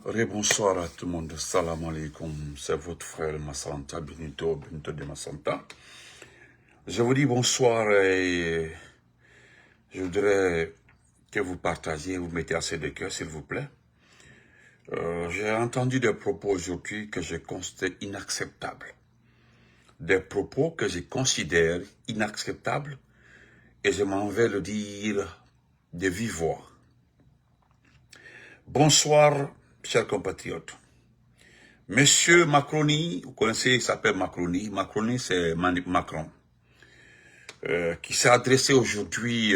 Bonsoir à tout le monde, salam alaikum, c'est votre frère Massanta, Benito de Massanta. Je vous dis bonsoir et je voudrais que vous partagiez, vous mettez assez de cœur s'il vous plaît. J'ai entendu des propos aujourd'hui que je considère inacceptables. Des propos que je considère inacceptables et je m'en vais le dire de vive voix. Bonsoir, chers compatriotes. Monsieur Macroni, vous connaissez, il s'appelle Macroni. Macroni, c'est Macron. Qui s'est adressé aujourd'hui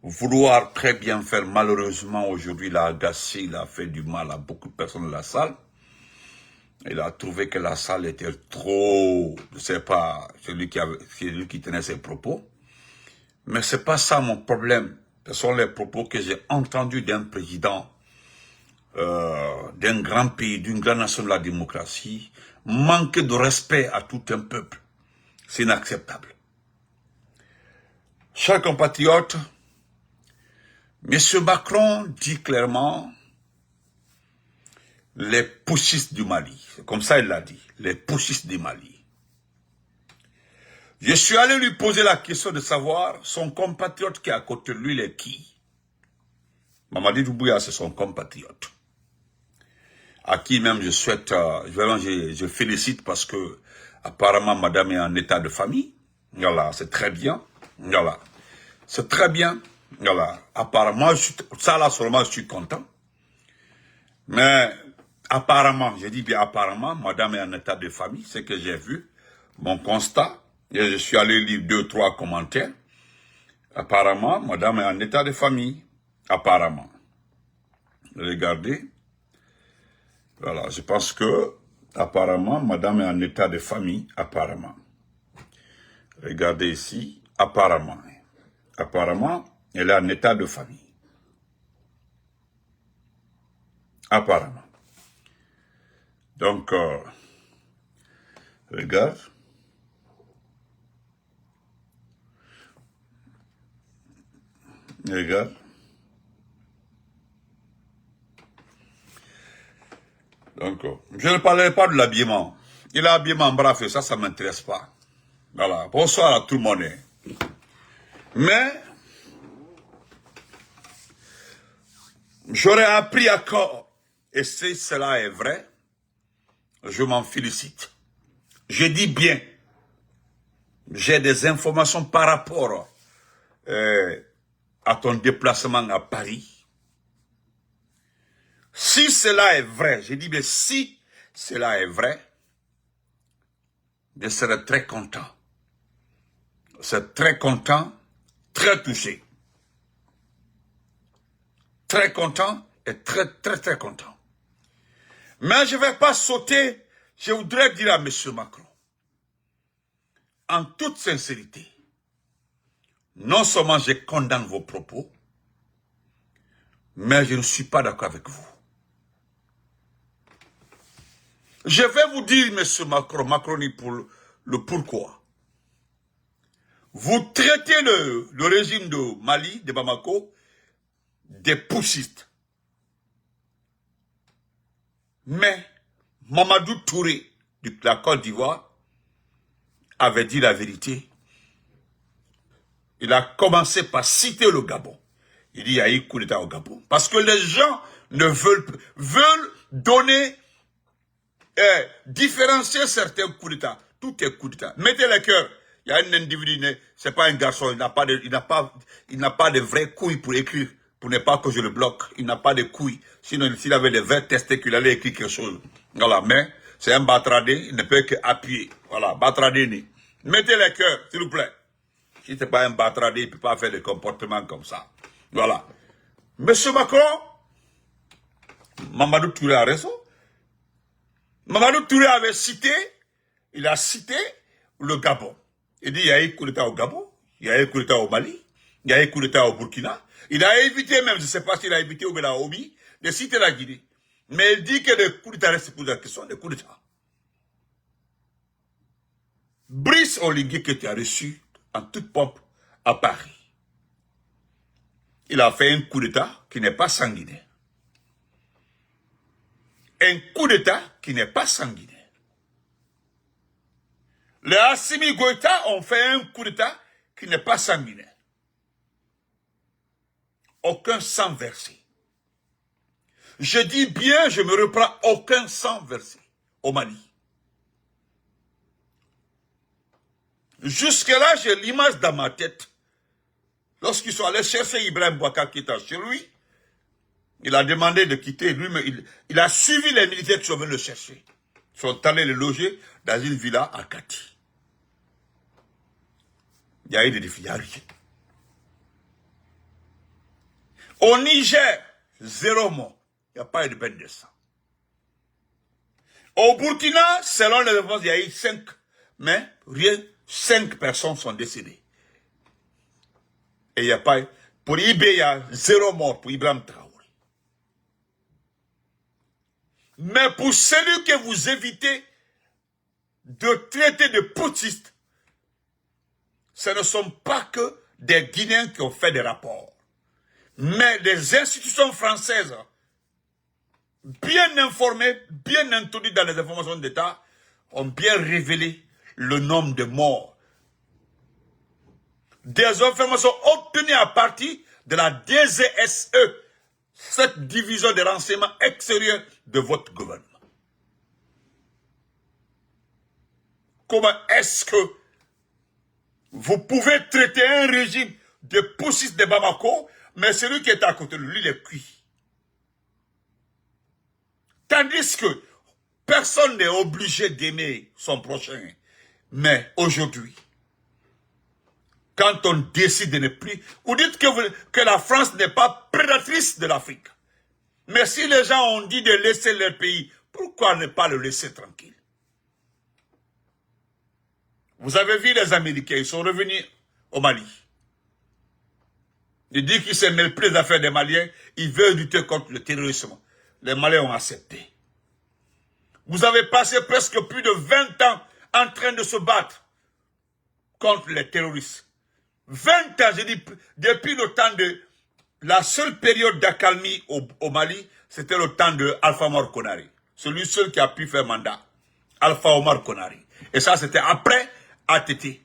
vouloir très bien faire. Malheureusement, aujourd'hui, il a agacé, il a fait du mal à beaucoup de personnes de la salle. Il a trouvé que la salle était trop, je ne sais pas, celui qui tenait ses propos. Mais c'est pas ça mon problème. Ce sont les propos que j'ai entendus d'un président d'un grand pays, d'une grande nation de la démocratie, manquer de respect à tout un peuple. C'est inacceptable. Chers compatriotes, M. Macron dit clairement les putschistes du Mali. C'est comme ça il l'a dit, les putschistes du Mali. Je suis allé lui poser la question de savoir son compatriote qui est à côté de lui, il est qui? Mamadi Doumbouya, c'est son compatriote. À qui même je souhaite, je félicite parce que apparemment madame est en état de famille. Voilà, c'est très bien. Voilà, c'est très bien. Voilà, apparemment, ça là seulement je suis content. Mais apparemment, je dis bien apparemment, madame est en état de famille, c'est que j'ai vu, mon constat, et je suis allé lire 2-3 commentaires. Apparemment, madame est en état de famille. Apparemment. Regardez. Voilà, je pense que, apparemment, madame est en état de famille, apparemment. Regardez ici, apparemment. Apparemment, elle est en état de famille. Apparemment. Donc, regarde. Regarde. Donc, je ne parlerai pas de l'habillement. Il a l'habillement bref, ça ne m'intéresse pas. Voilà. Bonsoir à tout le monde. Mais, j'aurais appris à corps. Et si cela est vrai, je m'en félicite. Je dis bien. J'ai des informations par rapport à ton déplacement à Paris. Si cela est vrai, je dis bien si cela est vrai, je serai très content. Je serai très content, très touché. Très content et très content. Mais je ne vais pas sauter, je voudrais dire à M. Macron, en toute sincérité, non seulement je condamne vos propos, mais je ne suis pas d'accord avec vous. Je vais vous dire, M. Macron, Macroni, pour le pourquoi. Vous traitez le régime de Mali, de Bamako, des putschistes. Mais Mamadou Touré, de la Côte d'Ivoire, avait dit la vérité. Il a commencé par citer le Gabon. Il dit il y a eu coup d'État au Gabon. Parce que les gens ne veulent donner, différencier certains coups d'État. Tout est coup d'État. Mettez le cœur. Il y a un individu, c'est pas un garçon, il n'a pas de vraies couilles pour écrire, pour ne pas que je le bloque. Il n'a pas de couilles. Sinon, s'il avait des vrais testicules, il allait écrire quelque chose. Voilà, mais c'est un batradé, il ne peut qu'appuyer. Voilà, batradé. Mettez le cœur, s'il vous plaît. Si ce n'est pas un batradé, il ne peut pas faire des comportements comme ça. Voilà. Monsieur Macron, Mamadou Touré a raison. Mamadou Touré avait cité, il a cité le Gabon. Il dit il y a eu coup d'État au Gabon, il y a eu coup d'État au Mali, il y a eu coup d'État au Burkina. Il a évité même, je ne sais pas s'il a évité ou bien la Omi, de citer la Guinée. Mais il dit que les coups d'État restent pour la question des coups d'État. Brice Oligui que tu as reçu en toute pompe à Paris. Il a fait un coup d'État qui n'est pas sanguinaire. un coup d'État qui n'est pas sanguinaire. Les Assimi Goïta ont fait un coup d'État qui n'est pas sanguinaire. Aucun sang versé. Je dis bien, je me reprends, aucun sang versé au Mali. Jusque-là, j'ai l'image dans ma tête. Lorsqu'ils sont allés chercher Ibrahim Boubacar qui était chez lui, il a demandé de quitter lui, il a suivi les militaires qui sont venus le chercher. Ils sont allés le loger dans une villa à Kati. Il y a eu des défis, il y a rien. Au Niger, 0 mort. Il n'y a pas eu de bain de sang. Au Burkina, selon les réponses, il y a eu 5. Mais rien, 5 personnes sont décédées. Et il n'y a pas eu. Pour IB, il y a 0 mort pour Ibrahim Traoré. Mais pour celui que vous évitez de traiter de putschistes, ce ne sont pas que des Guinéens qui ont fait des rapports. Mais les institutions françaises, bien informées, bien introduites dans les informations d'État, ont bien révélé le nombre de morts. Des informations obtenues à partir de la DGSE, cette division des renseignements extérieurs de votre gouvernement. Comment est-ce que vous pouvez traiter un régime de putschistes de Bamako, mais celui qui est à côté de lui, il est cuit. Tandis que personne n'est obligé d'aimer son prochain. Mais aujourd'hui, quand on décide de ne plus... Vous dites que la France n'est pas prédatrice de l'Afrique. Mais si les gens ont dit de laisser leur pays, pourquoi ne pas le laisser tranquille? Vous avez vu les Américains, ils sont revenus au Mali. Ils disent qu'ils ne se mêlent plus des affaires des Maliens, ils veulent lutter contre le terrorisme. Les Maliens ont accepté. Vous avez passé presque plus de 20 ans en train de se battre contre les terroristes. 20 ans, je dis, depuis le temps de... La seule période d'accalmie au Mali, c'était le temps de Alpha Omar Konaré. Celui seul qui a pu faire mandat. Alpha Omar Konaré. Et ça, c'était après ATT.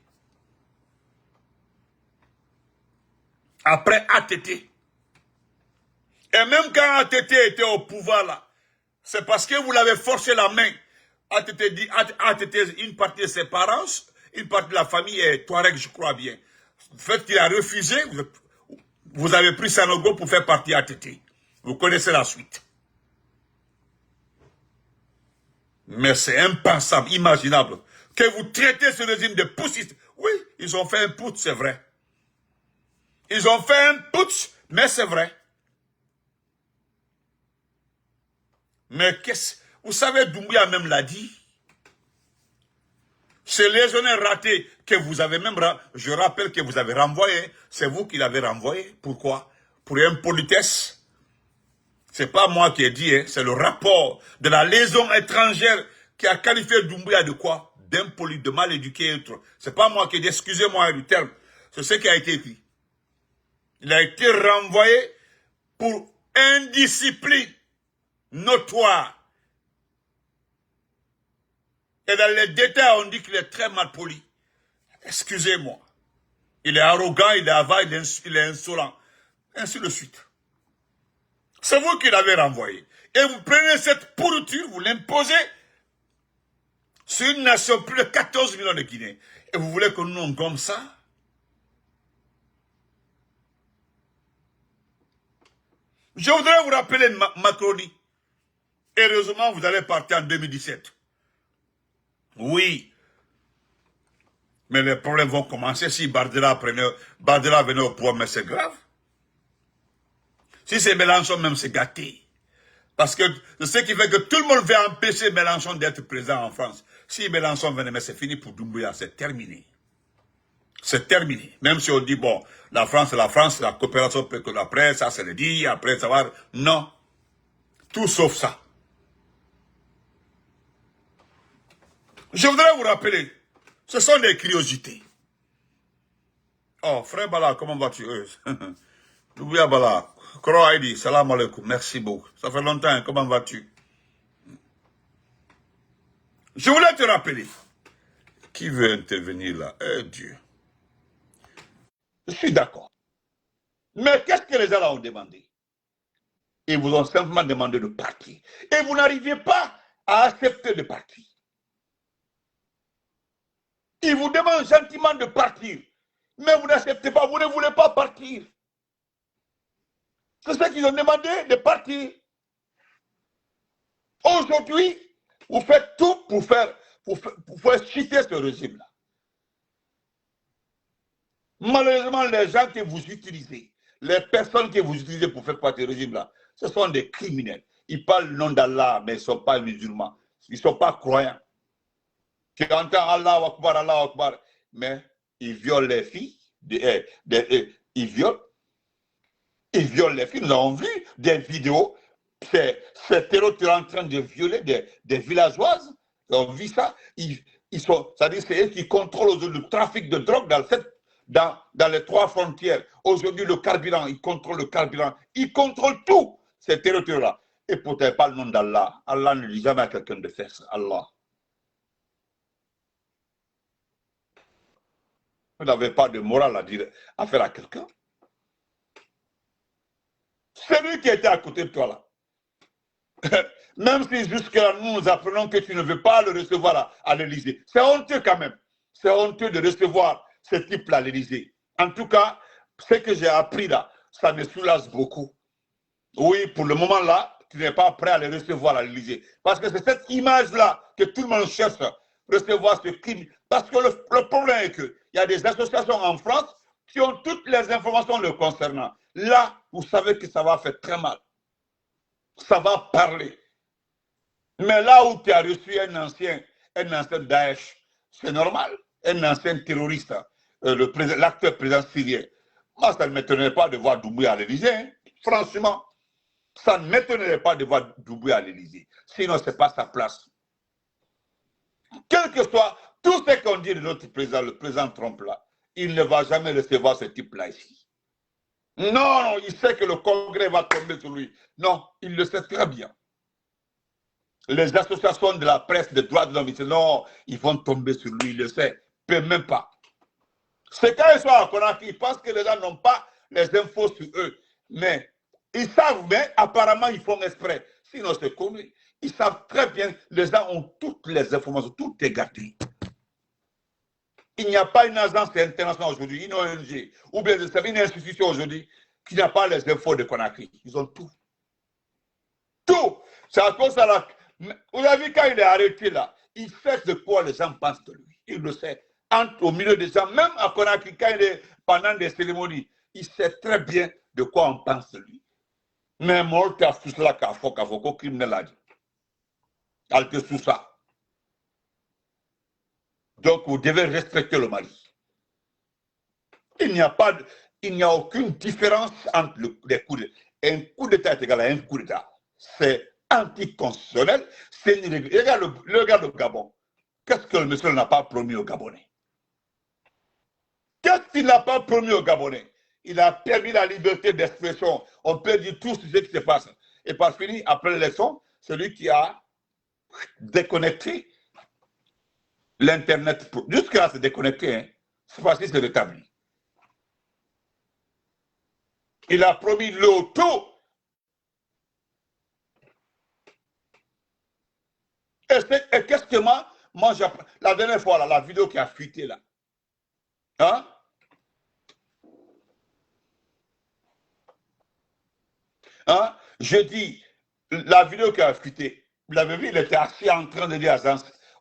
Après ATT. Et même quand ATT était au pouvoir là, c'est parce que vous l'avez forcé la main. ATT dit, ATT, une partie de ses parents, une partie de la famille est Touareg, je crois bien. Le fait qu'il a refusé, vous avez pris Sanogo pour faire partie ATT. Vous connaissez la suite. Mais c'est impensable, imaginable, que vous traitez ce régime de putschistes. Oui, ils ont fait un putsch, c'est vrai. Ils ont fait un putsch, mais c'est vrai. Mais qu'est-ce... Vous savez, Doumbouya même l'a dit. Ces légionnaires ratés que vous avez même... Je rappelle que vous avez renvoyé. C'est vous qui l'avez renvoyé. Pourquoi? Pour impolitesse. C'est pas moi qui ai dit, hein, c'est le rapport de la liaison étrangère qui a qualifié Doumbouya de quoi? D'impoli, de mal éduqué et autres. C'est pas moi qui ai dit, excusez-moi du terme. C'est ce qui a été écrit. Il a été renvoyé pour indiscipline notoire. Et dans les détails, on dit qu'il est très mal poli. Excusez-moi. Il est arrogant, il est avare, il est insolent. Ainsi de suite. C'est vous qui l'avez renvoyé. Et vous prenez cette pourriture, vous l'imposez sur une nation plus de 14 millions de Guinéens. Et vous voulez que nous on gomme ça? Je voudrais vous rappeler Macronie. Heureusement, vous allez partir en 2017. Oui. Mais les problèmes vont commencer si Bardella venait au pouvoir, mais c'est grave. Si c'est Mélenchon, même c'est gâté. Parce que c'est ce qui fait que tout le monde veut empêcher Mélenchon d'être présent en France. Si Mélenchon venait, mais c'est fini pour Doumbouya, c'est terminé. C'est terminé. Même si on dit, bon, la France, la coopération peut que après, ça c'est le dit, après ça va... Non. Tout sauf ça. Je voudrais vous rappeler, ce sont des curiosités. Oh, frère Bala, comment vas-tu? Doumbouya Bala, Koro Aïdi, salam alaikum, merci beaucoup. Ça fait longtemps, comment vas-tu? Je voulais te rappeler. Qui veut intervenir là? Eh Dieu. Je suis d'accord. Mais qu'est-ce que les gens là ont demandé? Ils vous ont simplement demandé de partir. Et vous n'arriviez pas à accepter de partir. Ils vous demandent gentiment de partir. Mais vous n'acceptez pas, vous ne voulez pas partir. C'est ça qu'ils ont demandé, de partir. Aujourd'hui, vous faites tout pour faire chuter ce régime-là. Malheureusement, les gens que vous utilisez, les personnes que vous utilisez pour faire partie du régime-là, ce sont des criminels. Ils parlent le nom d'Allah, mais ils ne sont pas musulmans. Ils ne sont pas croyants. Tu entends Allah Akbar, mais ils violent les filles. Ils violent les filles. Nous avons vu des vidéos. Ces terroristes en train de violer des villageoises. On vit ça. C'est-à-dire c'est eux qui contrôlent le trafic de drogue dans les 3 frontières. Aujourd'hui, le carburant, ils contrôlent le carburant. Ils contrôlent tout, ces terroristes-là. Et pourtant, pas le nom d'Allah. Allah ne dit jamais à quelqu'un de faire ça. Allah. Vous n'avez pas de morale à faire à quelqu'un. Celui qui était à côté de toi là. Même si jusque-là, nous apprenons que tu ne veux pas le recevoir à l'Élysée. C'est honteux quand même. C'est honteux de recevoir ce type-là à l'Élysée. En tout cas, ce que j'ai appris là, ça me soulage beaucoup. Oui, pour le moment là, tu n'es pas prêt à le recevoir à l'Élysée. Parce que c'est cette image-là que tout le monde cherche, recevoir ce crime. Parce que le problème est qu'il y a des associations en France qui ont toutes les informations le concernant. Là, vous savez que ça va faire très mal. Ça va parler. Mais là où tu as reçu un ancien Daesh, c'est normal, un ancien terroriste, l'acteur président syrien. Moi, ça ne m'étonnerait pas de voir Doumbouya à l'Élysée. Hein. Franchement, ça ne m'étonnerait pas de voir Doumbouya à l'Élysée. Sinon, ce n'est pas sa place. Quel que soit tout ce qu'on dit de notre président, le président Trump là, il ne va jamais recevoir ce type-là ici. Non, il sait que le Congrès va tomber sur lui. Non, il le sait très bien. Les associations de la presse, des droits de l'homme, ils disent non, ils vont tomber sur lui, il le sait. Il ne peut même pas. C'est quand ils sont à Conakry, ils pensent que les gens n'ont pas les infos sur eux. Mais ils savent, mais apparemment, ils font exprès. Sinon, c'est connu. Ils savent très bien, les gens ont toutes les informations, tout est gardé. Il n'y a pas une agence internationale aujourd'hui, une ONG, ou bien une institution aujourd'hui qui n'a pas les infos de Conakry. Ils ont tout. Tout. C'est à cause de la... Vous avez vu quand il est arrêté là, il sait de quoi les gens pensent de lui. Il le sait. Au milieu des gens, même à Conakry, quand il est pendant des cérémonies, il sait très bien de quoi on pense de lui. Mais moi, tu as tout cela qu'à faut criminel a dit. Elle te sous ça. Donc, vous devez respecter le Mali. Il n'y a aucune différence entre les coups d'État. Un coup d'État est égal à un coup d'État. C'est anticonstitutionnel. Regarde le Gabon. Qu'est-ce que le monsieur n'a pas promis aux Gabonais? Qu'est-ce qu'il n'a pas promis aux Gabonais? Il a permis la liberté d'expression. On peut dire tout ce qui se passe. Et par fini, après l'élection, celui qui a déconnecté l'Internet. Jusque-là, c'est déconnecté. Hein. Cette fois-ci, c'est rétabli. Il a promis l'auto. Et qu'est-ce que moi la dernière fois, là, la vidéo qui a fuité là, hein? Hein? Je dis, la vidéo qui a fuité, vous l'avez vu, il était assis en train de dire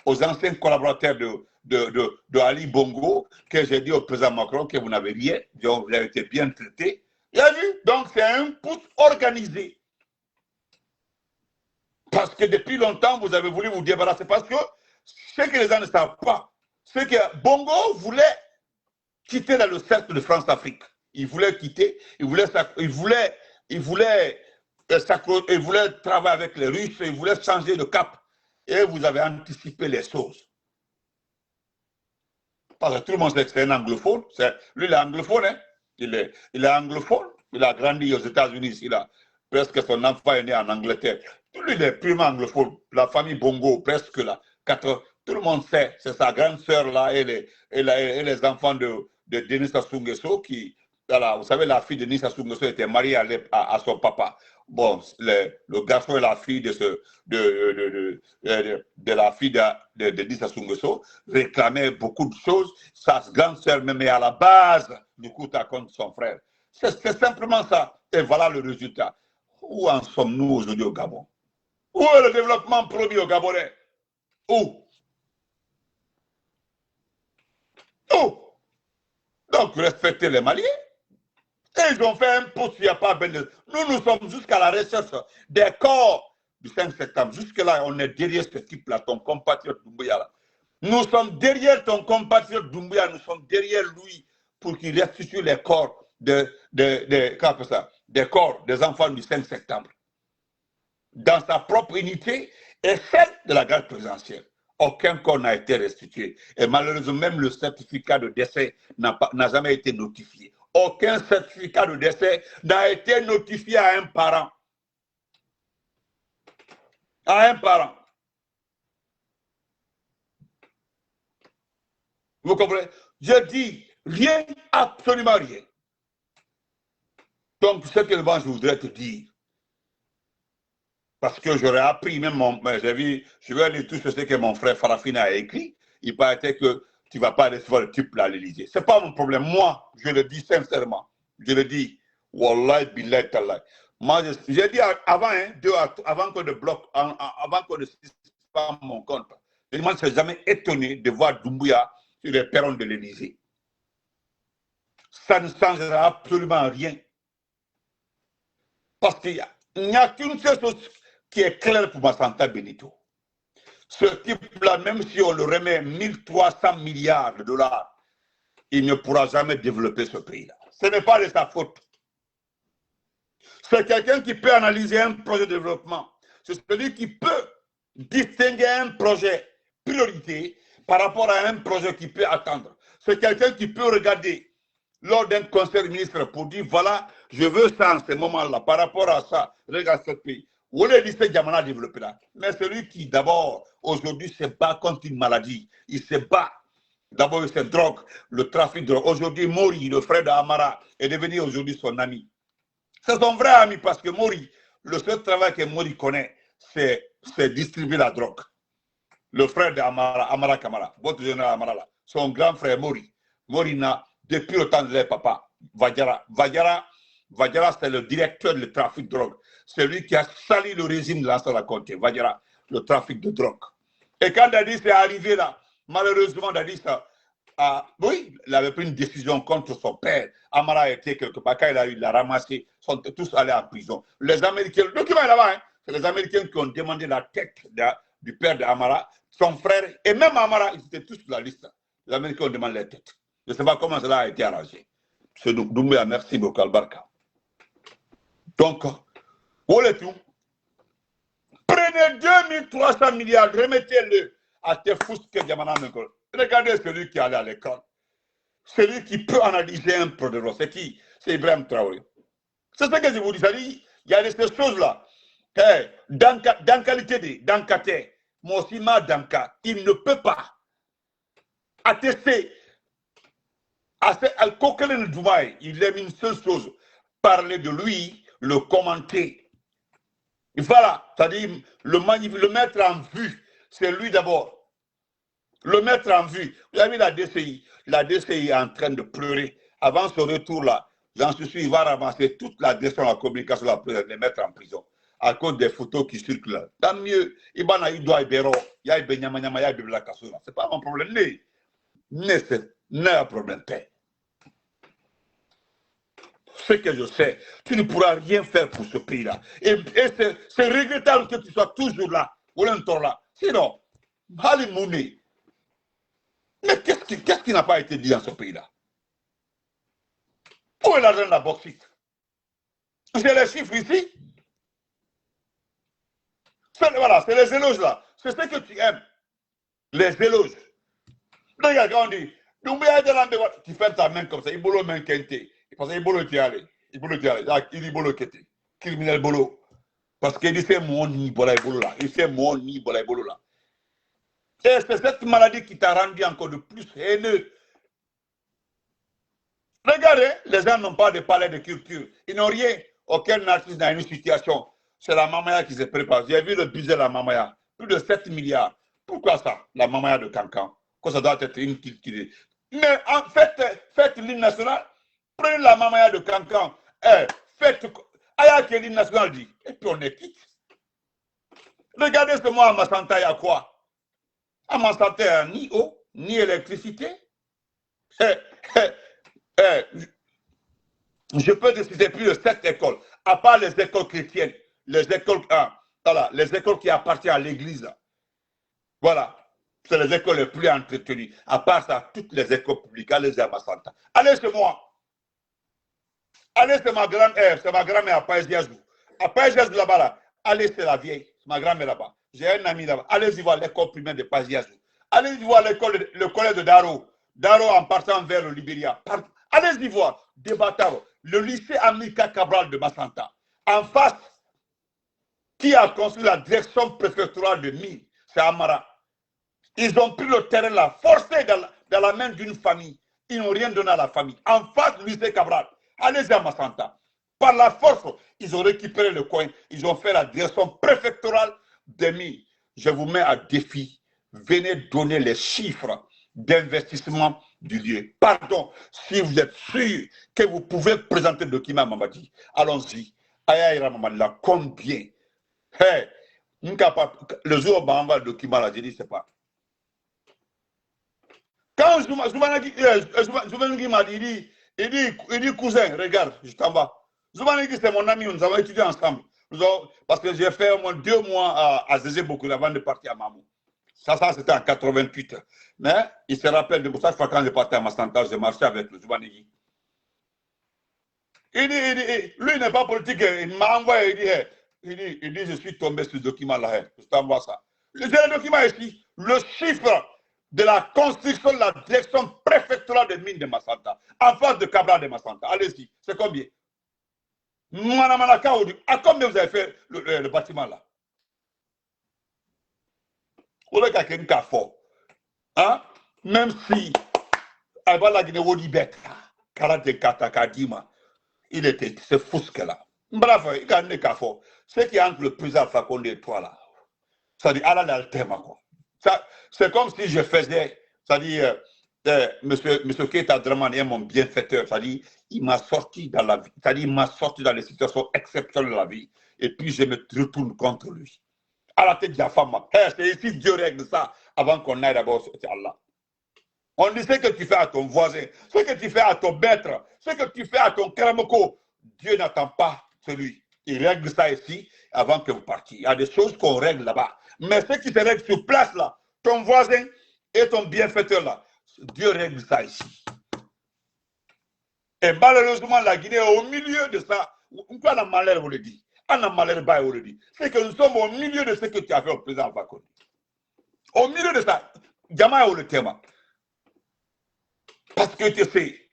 aux anciens collaborateurs de Ali Bongo que j'ai dit au président Macron que vous n'avez rien, donc vous avez été bien traité. Vous avez vu? Donc c'est un pouce organisé. Parce que depuis longtemps, vous avez voulu vous débarrasser. Parce que ce que les gens ne savent pas, c'est que Bongo voulait quitter dans le cercle de France-Afrique. Il voulait quitter, il voulait travailler avec les Russes, il voulait changer de cap. Et vous avez anticipé les choses. Parce que tout le monde sait que c'est un anglophone. Lui, il est anglophone. Hein? Il est anglophone. Il a grandi aux États-Unis. Presque son enfant est né en Angleterre. Lui, il est purement anglophone. La famille Bongo, presque là. tout le monde sait, c'est sa grande sœur là et les enfants de Denis Sassou Nguesso qui, voilà, vous savez, la fille de Denis Sassou Nguesso était mariée à son papa. Bon, le garçon et la fille de la fille de Denis Sassou Nguesso réclamaient beaucoup de choses. Sa grande sœur même est à la base du coup contre son frère. C'est simplement ça. Et voilà le résultat. Où en sommes-nous aujourd'hui au Gabon? Où est le développement promis au Gabonais? Où? Où? Donc, respectez les Maliens. Et ils ont fait un poste, il n'y a pas de... Nous sommes jusqu'à la recherche des corps du 5 septembre. Jusque-là, on est derrière ce type-là, ton compatriote Doumbouya. Là. Nous sommes derrière ton compatriote Doumbouya, nous sommes derrière lui pour qu'il restitue les corps des corps des enfants du 5 septembre. Dans sa propre unité et celle de la garde présidentielle. Aucun corps n'a été restitué. Et malheureusement, même le certificat de décès n'a jamais été notifié. Aucun certificat de décès n'a été notifié à un parent. À un parent. Vous comprenez? Je dis rien, absolument rien. Donc, ce que je voudrais te dire, parce que j'aurais appris, même je vais lire tout ce que mon frère Farafina a écrit. Il paraît que tu ne vas pas recevoir le type là à l'Élysée. Ce n'est pas mon problème. Moi, je le dis sincèrement. Je le dis. Wallahi, billahi, tallahi. Moi, j'ai dit avant, avant qu'on ne bloque, avant qu'on ne suspende mon compte, je ne suis jamais étonné de voir Doumbouya sur les perrons de l'Élysée. Ça ne changera absolument rien. Parce qu'il n'y a qu'une seule chose qui est claire pour Massanta Benito. Ce type-là, même si on le remet 1300 milliards de dollars, il ne pourra jamais développer ce pays-là. Ce n'est pas de sa faute. C'est quelqu'un qui peut analyser un projet de développement. C'est celui qui peut distinguer un projet priorité par rapport à un projet qui peut attendre. C'est quelqu'un qui peut regarder lors d'un conseil de ministres pour dire voilà, je veux ça en ce moment-là, par rapport à ça, regarde ce pays. Où est lycée Diamana développé là? Mais celui qui d'abord, aujourd'hui, se bat contre une maladie, il se bat. D'abord, il se drogue, le trafic de drogue. Aujourd'hui, Mori, le frère d'Amara, est devenu aujourd'hui son ami. C'est son vrai ami parce que Mori, le seul travail que Mori connaît, c'est distribuer la drogue. Le frère d'Amara, Amara Kamara, votre général Amara là, son grand frère Mori. Mori n'a, depuis le temps de leur papa, Vajara, c'est le directeur du trafic de drogue. C'est lui qui a sali le régime de l'Ansar Conté, Vajara, le trafic de drogue. Et quand Dadis est arrivé là, malheureusement, Dadis oui, il avait pris une décision contre son père. Amara était quelque part, quand il l'a ramassé, ils sont tous allés en prison. Les Américains, le document est là-bas, hein, c'est les Américains qui ont demandé la tête du père d'Amara, son frère, et même Amara, ils étaient tous sur la liste. Les Américains ont demandé la tête. Je ne sais pas comment cela a été arrangé. M. Doumbouya, merci beaucoup, Albarka. Donc, où est tout? Prenez 2300 milliards, remettez-le à tes fous que Diamana Menkol. Regardez celui qui est allé à l'école. Celui qui peut analyser un peu de l'eau. C'est qui? C'est Ibrahim Traoré. C'est ce que je vous dis. Il y a ces choses-là. Hey, dans qualité de Dankate, Mosima Danka, il ne peut pas attester Al-Kokelen Doumaï. Il aime une seule chose. Parler de lui, le commenter. Voilà, c'est-à-dire le mettre en vue, c'est lui d'abord. Le mettre en vue. Vous avez vu la DCI. La DCI est en train de pleurer. Avant ce retour-là, j'en suis sûr, il va ramasser toute la gestion de la communication, les mettre en prison. À cause des photos qui circulent. Tant mieux, il y a c'est pas mon problème. N'est un problème. Ce que je sais, tu ne pourras rien faire pour ce pays-là. Et c'est regrettable que tu sois toujours là, ou là. Sinon, Ali Mouni, mais qu'est-ce qui n'a pas été dit dans ce pays-là? Où est l'argent de la bauxite? J'ai les chiffres ici. Voilà, c'est les éloges là. C'est ce que tu aimes. Les éloges. Regarde, quand on dit, tu fais ta main comme ça, il boulot main quinté. Parce qu'il boulot t'y allé. Il dit boulot quinté. Criminel boulot. Parce qu'il dit c'est mon ni boulot là. Il sait mon ni boulot là. Et c'est cette maladie qui t'a rendu encore de plus haineux. Regardez, les gens n'ont pas de palais de culture. Ils n'ont rien. Aucun artiste n'a une situation. C'est la mamaya qui se prépare. J'ai vu le budget de la mamaya. Plus de 7 milliards. Pourquoi ça, la mamaya de Cancan? Que ça doit être une culture. Mais en fait, faites l'hymne national. Prenez la mamaya de Cancan. Faites. Aïe, l'hymne national dit. Et puis on est quitte. Regardez ce mois à Massanta, il y a quoi? À Massanta, il n'y a ni eau, ni électricité. Je peux décider plus de 7 écoles, à part les écoles chrétiennes, les écoles, voilà, les écoles qui appartiennent à l'église. Voilà, c'est les écoles les plus entretenues. À part ça, toutes les écoles publiques, allez à Massanta. Allez chez moi. Allez, c'est ma grand-mère à Païsiazou. À Païsiazou là-bas, là. Allez, c'est la vieille, c'est ma grand-mère là-bas. J'ai un ami là-bas. Allez-y voir l'école primaire de Païsiazou. Allez-y voir le collège de Daro. Daro en partant vers le Libéria. Allez-y voir, Débataro, le lycée Amika Cabral de Massanta. En face, qui a construit la direction préfectorale de Mine, c'est Amara. Ils ont pris le terrain là, forcé dans la main d'une famille. Ils n'ont rien donné à la famille. En face du lycée Cabral. Allez-y à Massanta. Par la force, ils ont récupéré le coin. Ils ont fait la direction préfectorale des mines. Je vous mets à défi. Venez donner les chiffres d'investissement du lieu. Pardon, si vous êtes sûr que vous pouvez présenter le document à Mamadi, allons-y. Aïe, Mamadi, là, combien? Hey, le jour où on envoie le document, là, j'ai dit, c'est pas. Quand Zoumanagui m'a dit, il dit, cousin, regarde, je t'en bats. Zoumanagui, c'est mon ami, nous avons étudié ensemble. Parce que j'ai fait au moins 2 mois à Zézé beaucoup avant de partir à Mamou. Ça c'était en 88. Mais il se rappelle de ça, quand je partais à Massanta, j'ai marché avec le Zoumanagui. Lui, il n'est pas politique, il m'a envoyé, il dit, je suis tombé sur ce document-là, je t'envoie ça. J'ai le document ici, le chiffre de la construction de la direction préfectorale des mines de Massanta, en face de Cabral de Massanta. Allez-y, c'est combien? À combien vous avez fait le bâtiment là? Vous avez quelqu'un qui a fort. Hein? Même si, avant la Guinée-Wodibet, Kadima, il était, c'est fou ce qu'elle a. Bref, il a un fort. Ce qui est entre le président Fakonde et toi là, ça dit, Allah a le thème quoi. C'est comme si je faisais, ça dit, monsieur Keita Draman est mon bienfaiteur, ça dit, il m'a sorti dans la vie, ça dit, il m'a sorti dans les situations exceptionnelles de la vie, et puis je me retourne contre lui. À la tête de la femme, c'est ici Dieu règle ça, avant qu'on aille d'abord sur Allah. On dit ce que tu fais à ton voisin, ce que tu fais à ton maître, ce que tu fais à ton karamoko, Dieu n'attend pas celui. Il règle ça ici avant que vous partiez. Il y a des choses qu'on règle là-bas. Mais ce qui se règle sur place là, ton voisin et ton bienfaiteur là, Dieu règle ça ici. Et malheureusement, la Guinée est au milieu de ça. On a malheur, vous le dit. On a malheur, vous le dit. C'est que nous sommes au milieu de ce que tu as fait au président Fakonde. Au milieu de ça, Diama est le thème. Parce que tu sais.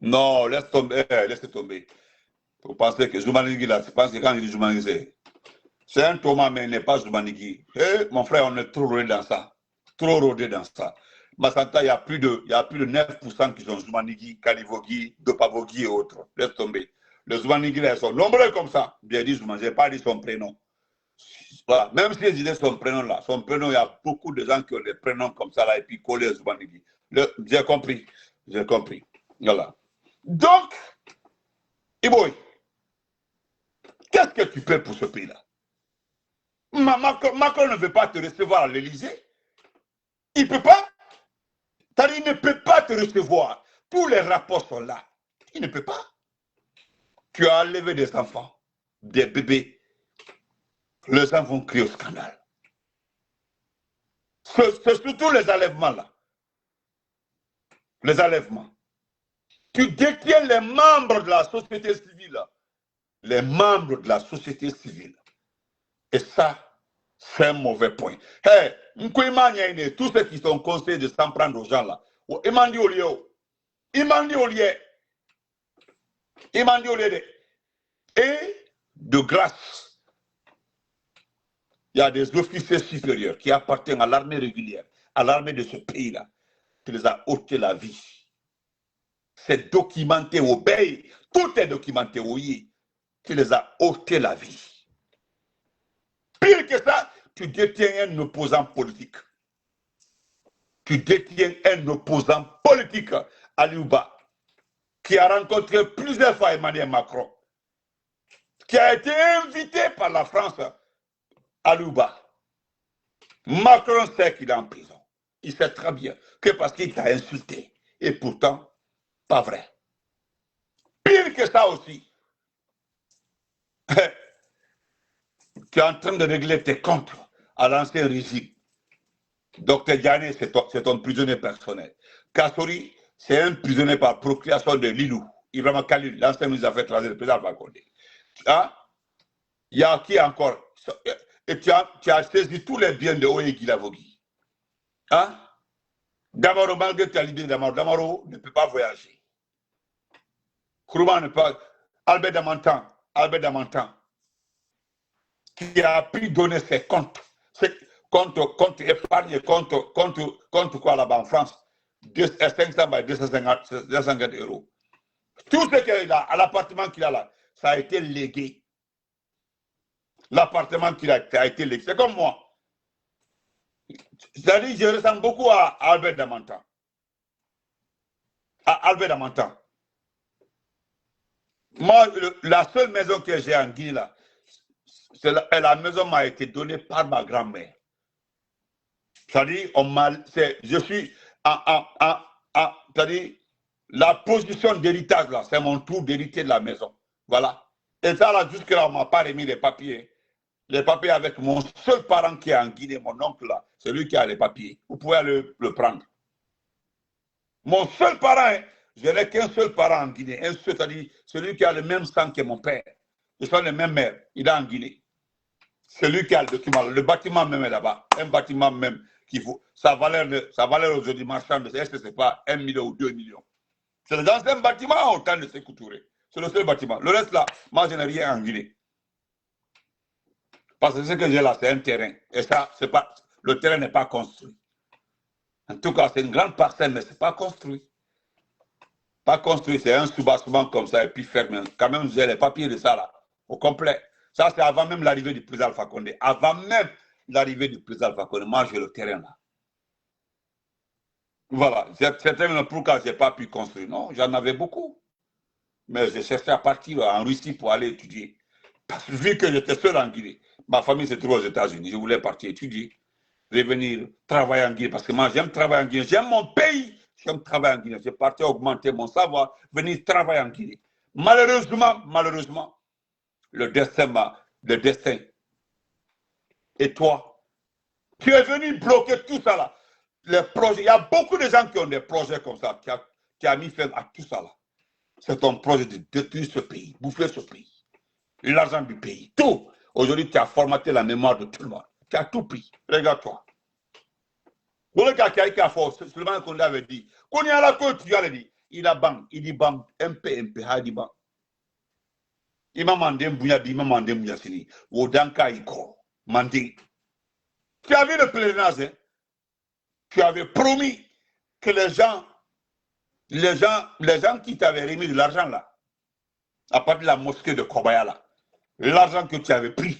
Non, laisse tomber, laisse tomber. Vous pensez que Zoumanigui là, je pense que quand il dit Zoumanigui, c'est un Thomas, mais il n'est pas Zoumanigui. Mon frère, on est trop rodé dans ça. Trop rodé dans ça. Massanta, il y a plus de 9% qui sont Zoumanigui, Kalivogui, Dopavogui et autres. Laisse tomber. Les Zoumanigui là, ils sont nombreux comme ça. Bien dit Zoumanigui, je n'ai pas dit son prénom. Voilà. Même si je disais son prénom là, son prénom, il y a beaucoup de gens qui ont des prénoms comme ça là et puis collés Zoumanigui. J'ai compris. J'ai compris. Voilà. Donc, Iboy, qu'est-ce que tu fais pour ce pays-là? Macron ne veut pas te recevoir à l'Élysée. Il ne peut pas. Il ne peut pas te recevoir. Tous les rapports sont là. Il ne peut pas. Tu as enlevé des enfants, des bébés. Les gens vont crier au scandale. C'est surtout les enlèvements là. Les enlèvements. Tu détiens les membres de la société civile. Les membres de la société civile. Et ça, c'est un mauvais point. Hey, tous ceux qui sont conseillés de s'en prendre aux gens là, ils m'ont dit au lieu. Ils m'ont dit au lieu. Ils m'ont dit au lieu. Et de grâce, Il y a des officiers supérieurs qui appartiennent à l'armée régulière, à l'armée de ce pays-là, qui les a ôté la vie. C'est documenté au Bay, tout est documenté au Yi, qui les a ôté la vie. Pire que ça, tu détiens un opposant politique. Tu détiens un opposant politique, Aliouba, qui a rencontré plusieurs fois Emmanuel Macron, qui a été invité par la France à Luba. Macron sait qu'il est en prison. Il sait très bien que parce qu'il t'a insulté. Et pourtant, pas vrai. Pire que ça aussi. Tu es en train de régler tes comptes à l'ancien régime. Docteur Diané, c'est ton prisonnier personnel. Kassori, c'est un prisonnier par procréation de Lilou. Ibrahima Khalil, l'ancien ministre des Affaires étrangères, le président Fakonde. Hein? Il y a qui encore? Et tu as saisi tous les biens de Oye Guilavogui. Hein? Damaro, malgré tu as libéré Damaro ne peut pas voyager. Kourouman ne peut pas. Albert Damantan, qui a pu donner ses comptes. Compte épargne, compte quoi là-bas en France? 500 by 250 €. Tout ce qu'il a, à l'appartement qu'il a là, ça a été légué. L'appartement qu'il a été légué. C'est comme moi. C'est-à-dire, je ressemble beaucoup à Albert Damantan. Moi, la seule maison que j'ai en Guinée, là, la maison m'a été donnée par ma grand-mère. C'est-à-dire, je suis c'est-à-dire, la position d'héritage, là, c'est mon tour d'hériter de la maison. Voilà. Et ça, là, jusque-là, on ne m'a pas remis les papiers. Les papiers avec mon seul parent qui est en Guinée, mon oncle, là, c'est lui qui a les papiers. Vous pouvez aller le prendre. Mon seul parent, je n'ai qu'un seul parent en Guinée. Un seul, c'est-à-dire celui qui a le même sang que mon père. Ils sont les mêmes mères. Il est en Guinée. C'est lui qui a le document. Le bâtiment même est là-bas. Un bâtiment même qui vaut. Sa valeur aujourd'hui marchande, est-ce que ce n'est pas 1 million ou 2 millions? C'est dans un bâtiment au temps de Sékou Touré. C'est le seul bâtiment. Le reste là, moi je n'ai rien en Guinée. Parce que ce que j'ai là, c'est un terrain. Et ça, c'est pas, le terrain n'est pas construit. En tout cas, c'est une grande parcelle, mais ce n'est pas construit. Pas construit, c'est un soubassement comme ça et puis fermé. Quand même, j'ai les papiers de ça là, au complet. Ça, c'est avant même l'arrivée du président Alpha Condé. Avant même l'arrivée du président Alpha Condé, moi, j'ai le terrain là. Voilà. Certains pourquoi je n'ai pas pu construire. Non, j'en avais beaucoup. Mais j'ai cherché à partir en Russie pour aller étudier. Parce que vu que j'étais seul en Guinée, ma famille se trouve aux États-Unis. Je voulais partir étudier, revenir travailler en Guinée. Parce que moi, j'aime travailler en Guinée. J'aime mon pays. J'aime travailler en Guinée. J'ai parti augmenter mon savoir, venir travailler en Guinée. Malheureusement, le destin. Et toi, tu es venu bloquer tout ça là. Les projets, il y a beaucoup de gens qui ont des projets comme ça, qui a mis fin à tout ça là. C'est ton projet de détruire ce pays, bouffer ce pays, l'argent du pays, tout. Aujourd'hui, tu as formaté la mémoire de tout le monde. Tu as tout pris. Regarde-toi. Le gars qui a fait, seulement qu'on avait dit, qu'on y a la côte, tu as dit, il dit bang, MP, hadi bang. Il m'a demandé il m'a demandé Mouyassini, Wodanka Iko, Mandi. Tu as vu le pèlerinage, hein? Tu avais promis que les gens qui t'avaient remis de l'argent là, à partir de la mosquée de Kobaya là, l'argent que tu avais pris,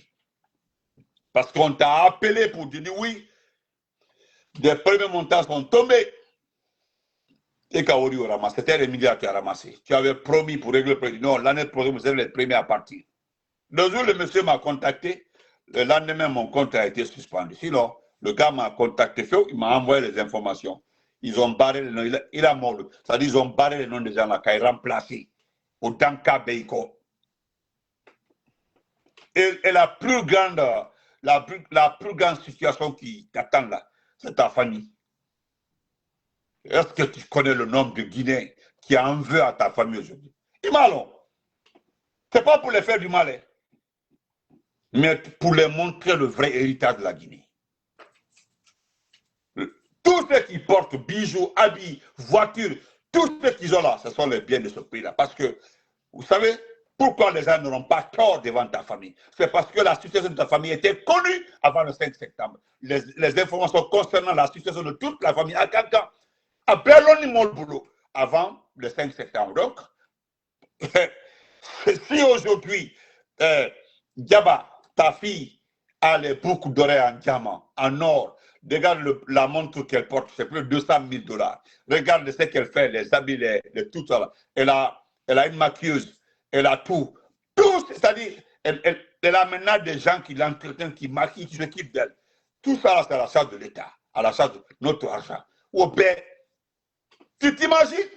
parce qu'on t'a appelé pour dire oui, des premiers montants sont tombés. Et Kaori au ramassé, c'était les milliards que tu as ramassé. Tu avais promis pour régler le problème. Non, l'année prochaine, vous êtes les premiers à partir. Le jour où le monsieur m'a contacté, le lendemain, mon compte a été suspendu. Sinon, le gars m'a contacté, il m'a envoyé les informations. Ils ont barré les noms, il a mort. C'est-à-dire, ils ont barré les noms des gens là, qui ont remplacé au Danka Beiko. Et la plus grande situation qui t'attend là, c'est ta famille. Est-ce que tu connais le nombre de Guinéens qui en veut à ta famille aujourd'hui? Imagine. Ce n'est pas pour les faire du mal, mais pour les montrer le vrai héritage de la Guinée. Tout ce qui portent bijoux, habits, voitures, tout ce qu'ils ont là, ce sont les biens de ce pays-là. Parce que, vous savez, Pourquoi les gens n'auront pas tort devant ta famille? C'est parce que la situation de ta famille était connue avant le 5 septembre. Les informations concernant la situation de toute la famille à Kankan, à Berlin, mon boulot, avant le 5 septembre. Donc, si aujourd'hui, Diaba, ta fille, a les boucles d'oreilles en diamant, en or, regarde la montre qu'elle porte, c'est plus de 200 000 $. Regarde ce qu'elle fait, les habits, tout ça. Elle a une maquilleuse, elle a tout. Tout, c'est-à-dire, elle a maintenant des gens qui l'entretiennent, qui maquillent, qui s'occupent d'elle. Tout ça, c'est à la charge de l'État, à la charge de notre argent. Ou bien, tu t'imagines?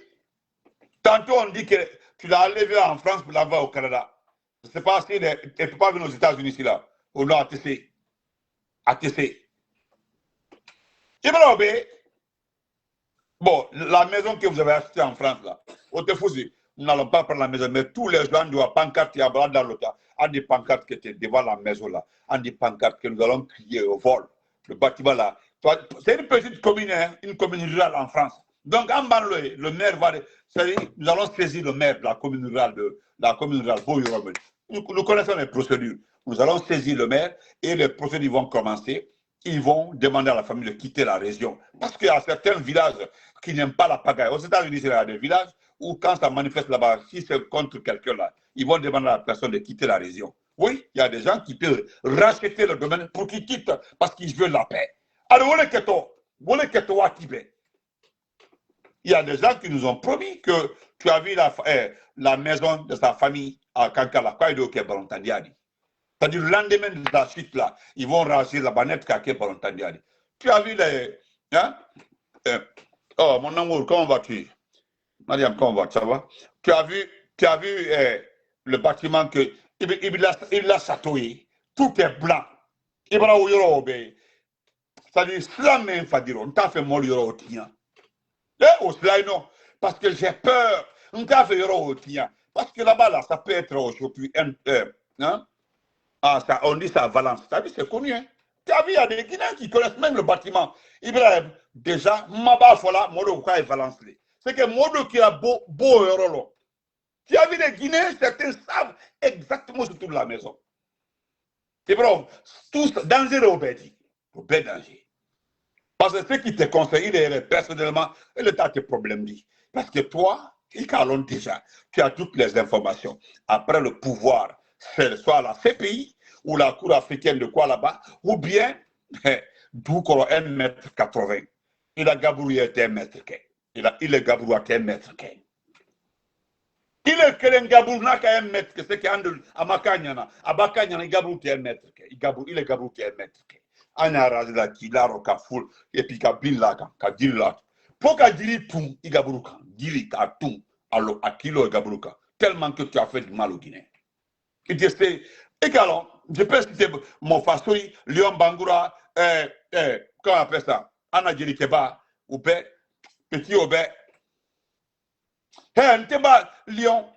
Tantôt, on dit que tu l'as enlevé en France pour l'envoyer au Canada. Je ne sais pas si elle ne peut pas venir aux États-Unis ici, là. Ou non, ATC. ATC. Bon, la maison que vous avez achetée en France, là, au Tefouzi, nous n'allons pas prendre la maison, mais tous les gens doivent pancarte, il y a dans l'autre, on des pancartes qui étaient devant la maison, là, on des pancartes que nous allons crier au vol. Le bâtiment, là, c'est une petite commune, hein, une commune rurale en France. Donc, en Banlieue, le maire va. Nous allons saisir le maire de la commune rurale, Boyorobe. Nous connaissons les procédures. Nous allons saisir le maire et les procédures vont commencer. Ils vont demander à la famille de quitter la région. Parce qu'il y a certains villages qui n'aiment pas la pagaille. Aux États-Unis, il y a des villages où, quand ça manifeste là-bas, si c'est contre quelqu'un là, ils vont demander à la personne de quitter la région. Oui, il y a des gens qui peuvent racheter le domaine pour qu'ils quittent parce qu'ils veulent la paix. Alors, il y a des gens qui nous ont promis que tu as vu la maison de sa famille à Kankala, c'est-à-dire le lendemain de la chute là, ils vont raser la banette Kake Barontandiadi. Tu as vu les. Hein? Oh, mon amour, comment vas-tu? Mariam, comment vas-tu? Ça va? Tu as vu le bâtiment que. Il l'a chatouillé. Tout est blanc. Il va où c'est-à-dire, slam même, on t'a fait mort au tien. Au slide, non. Parce que j'ai peur. On t'a fait au tien. Parce que là-bas, là, ça peut être aujourd'hui. Hein? Ah, ça, on dit ça à Valence. Tu as vu, c'est connu. Hein? Tu as vu, il y a des Guinéens qui connaissent même le bâtiment. Ibrahim, déjà, Maba Fola, Modo Kwa et Valence. C'est que Modo qui a beau euro. Tu as vu, les Guinéens, certains savent exactement sur toute la maison. Ibrahim, tous, danger au bédi. Au bédi danger. Parce que ce qui te conseille, il est personnellement, et le tas de problèmes dit. Parce que toi, ils calent déjà. Tu as toutes les informations. Après le pouvoir, c'est soit la CPI ou la Cour africaine de quoi là-bas, ou bien d'où 1,80 m. Il a gabrouillé 1 m. Il est gabrouillé 1 m. Il est qu'un gabrou n'a qu'à 1 m. C'est qu'il y a à Makanyana. À Bakanyana, il gabrouille 1 m. Il est gabrouillé 1 m. Anya razila kilaro ka ful et puis ka billa ka dilla pour ka diri tout il gabruka diri ka tout alors à kilo gabruka tellement que tu as fait du mal au Guinée. Et également je peux citer mon fassoui Lion Bangoura comment on appelle ça Anna Djeri Keba ou petit Obé n'teba Lion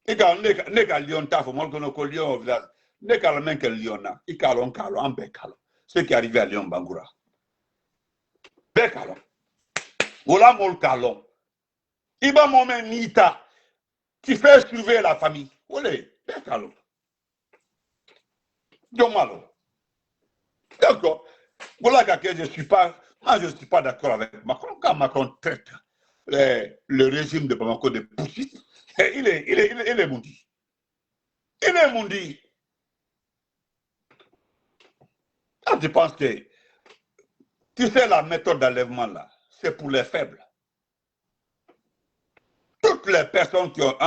également nega Lion tafo mon kono ko Lion au village nega la main que Lion na ikalon kalo ambe kalo. Ce qui est arrivé à Lyon Bangoura. Bekalon. Ola mol kalon. Iba momen nita qui fait surveiller la famille. Olé, bekalon. Domalo. D'accord. Voilà que je suis pas d'accord avec Macron. Quand Macron traite le régime de Bamako de poussiste, il est mondi. Il est mondi. Ah, je pense que tu sais, la méthode d'enlèvement, là, c'est pour les faibles. Toutes les personnes qui ont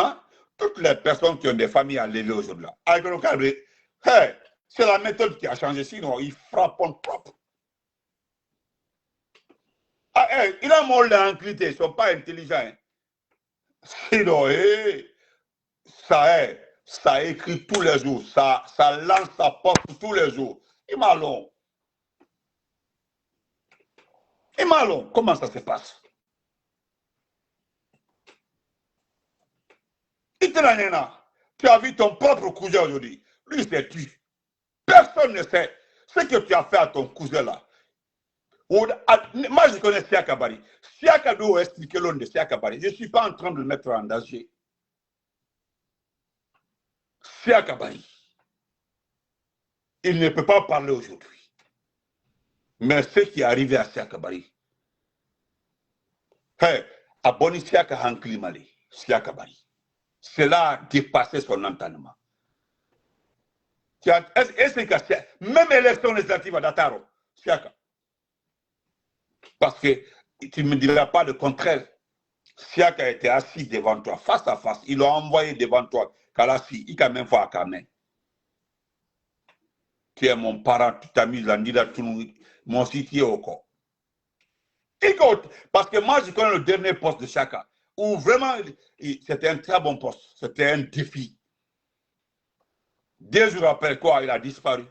des familles à l'élever aujourd'hui, hey, c'est la méthode qui a changé, sinon ils frappent en propre. Ah, hey, il a mon l'inclité, ils ne sont pas intelligents. Hein. Sinon, ça écrit tous les jours, ça lance sa porte tous les jours. Il m'a long. Et Malon, comment ça se passe? Tu as vu ton propre cousin aujourd'hui. Lui, c'est tu. Personne ne sait ce que tu as fait à ton cousin là. Moi, je connais Siakabari. Siakabari doit expliquer l'homme de Siakabari. Je ne suis pas en train de le mettre en danger. Siaka Bari, il ne peut pas parler aujourd'hui. Mais ce qui est arrivé à Siaka Bari, à Boni Siaka Hankli Mali, Siaka Bari, cela a dépassé son entendement. Est-ce que même élection législative à Dataro, Siaka, parce que tu ne me diras pas le contraire. Siaka était assis devant toi, face à face. Ils l'ont envoyé devant toi. Kalassi, il a même fait à Kamen. Tu es mon parent, tu t'amuses à dire mon site au corps. Écoute, parce que moi, je connais le dernier poste de Siaka, où vraiment, c'était un très bon poste. C'était un défi. 2 jours après quoi, il a disparu.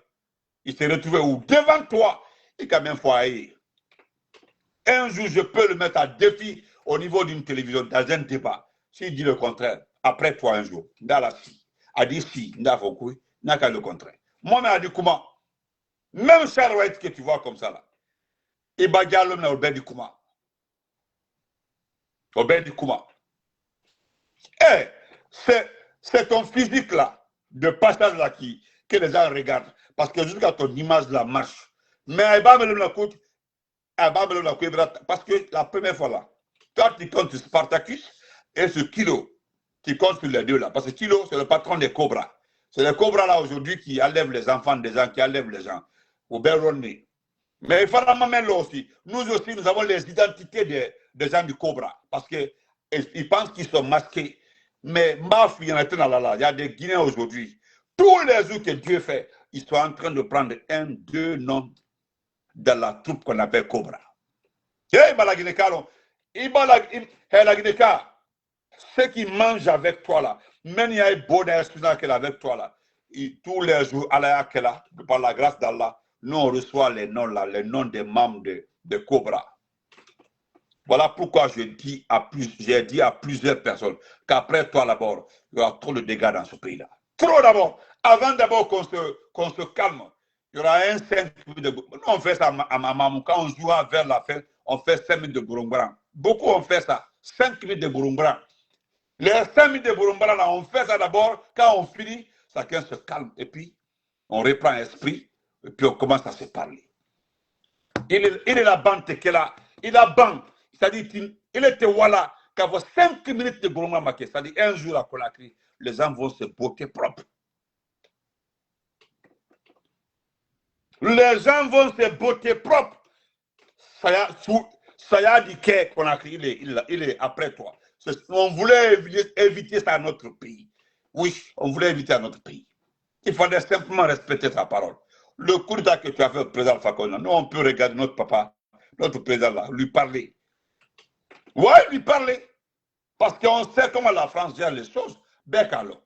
Il s'est retrouvé où? Devant toi, il a même fait. Un jour, je peux le mettre à défi au niveau d'une télévision, dans un débat. S'il dit le contraire, après toi un jour, a dit si, n'a qu'à le contraire. Moi, mais a dit comment? Même Charles White que tu vois comme ça là, il va dire l'homme au ben du Kouma. Au ben du Kouma. Eh, c'est ton physique là, de passage là que les gens regardent. Parce que jusqu'à ton image là marche. Mais il va me le coup. Parce que la première fois là, toi tu comptes sur Spartacus et ce Kilo, tu comptes sur les deux là. Parce que Kilo, c'est le patron des Cobras. C'est les Cobras là aujourd'hui qui enlèvent les enfants des gens, qui enlèvent les gens. Au Béronné. Mais il faut la même là aussi. Nous aussi, nous avons les identités des gens du Cobra. Parce qu'ils pensent qu'ils sont masqués. Mais il y a des Guinéens aujourd'hui. Tous les jours que Dieu fait, ils sont en train de prendre 1, 2 noms dans la troupe qu'on appelle Cobra. Ceux qui mangent avec toi là, même il y a un bonheur avec toi là, tous les jours, par la grâce d'Allah, nous on reçoit les noms là, les noms des membres de Cobra. Voilà pourquoi j'ai dit à plusieurs personnes qu'après toi d'abord, il y aura trop de dégâts dans ce pays-là. Trop d'abord. Avant d'abord qu'on se calme. Il y aura un 5 minutes de... Nous, on fait ça à Mamamou. Quand on joue vers la fin, on fait 5 minutes de Gouroumbran. Beaucoup ont fait ça. 5 minutes de Gouroumbran. Les 5 minutes de Gouroumbran, là, on fait ça d'abord. Quand on finit, chacun se calme. Et puis, on reprend esprit. Et puis, on commence à se parler. Il est la bande qui est là. Il a bande. C'est-à-dire, il était voilà. Qu'avoir 5 minutes de Gouroumbran marqué. C'est-à-dire, un jour à Conakry, les gens vont se botter propre. Les gens vont se botter propre. Ça y a dit Conakry, il est après toi. On voulait éviter ça à notre pays. Oui, on voulait éviter à notre pays. Il fallait simplement respecter sa parole. Le coup d'état que tu as fait au président Fakona, nous, on peut regarder notre papa, notre président là, lui parler. Oui, lui parler. Parce qu'on sait comment la France gère les choses. Bec alors.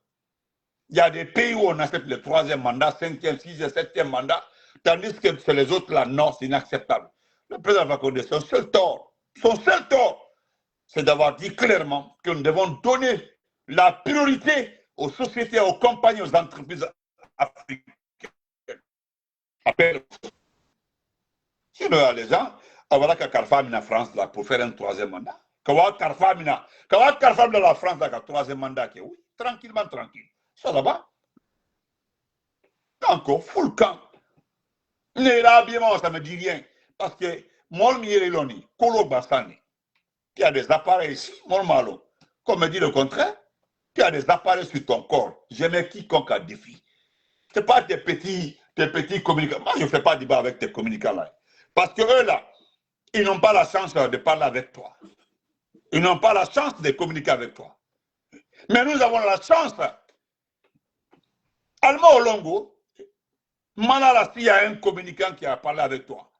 Il y a des pays où on accepte le 3e mandat, 5e, 6e, 7e mandat, tandis que c'est les autres là, non, c'est inacceptable. Le président Fakonde, son seul tort, c'est d'avoir dit clairement que nous devons donner la priorité aux sociétés, aux compagnies, aux entreprises africaines. Sinon, les gens, voilà que Carfamina France là pour faire un 3e mandat. Quand Carfamina la France là, 3e mandat, oui, tranquillement, tranquille. Ça là-bas. Encore, full camp. L'habillement, ça ne me dit rien. Parce que, mon Mireloni, Kolo Bassani, tu as des appareils ici, mon malo. Comme me dit le contraire, tu as des appareils sur ton corps. J'aimais quiconque a défi. Ce n'est pas des petits communicants. Moi, je ne fais pas débat avec tes communicants là. Parce que eux là, ils n'ont pas la chance de parler avec toi. Ils n'ont pas la chance de communiquer avec toi. Mais nous avons la chance. Allemand Olongo, Manala, s'il y a un communicant qui a parlé avec toi,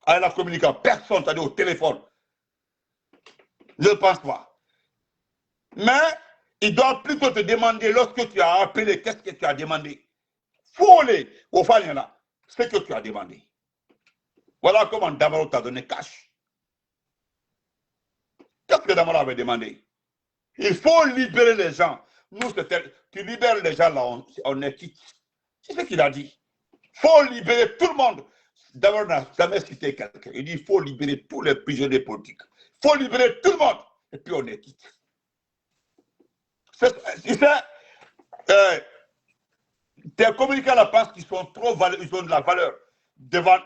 avec la communicant, personne t'a dit au téléphone. Je ne pense pas. Mais il doit plutôt te demander, lorsque tu as appelé, qu'est-ce que tu as demandé. Faut aller au là, ce que tu as demandé. Voilà comment Damaro t'a donné cash. Qu'est-ce que Damaro avait demandé? Il faut libérer les gens. Nous, tu libères les gens là, on est quitte. C'est ce qu'il a dit. Il faut libérer tout le monde. D'abord, on n'a jamais cité quelqu'un. Il dit il faut libérer tous les prisonniers politiques. Il faut libérer tout le monde. Et puis on est quitte. Des communicants la pensent qu'ils sont trop ils ont de la valeur. Devant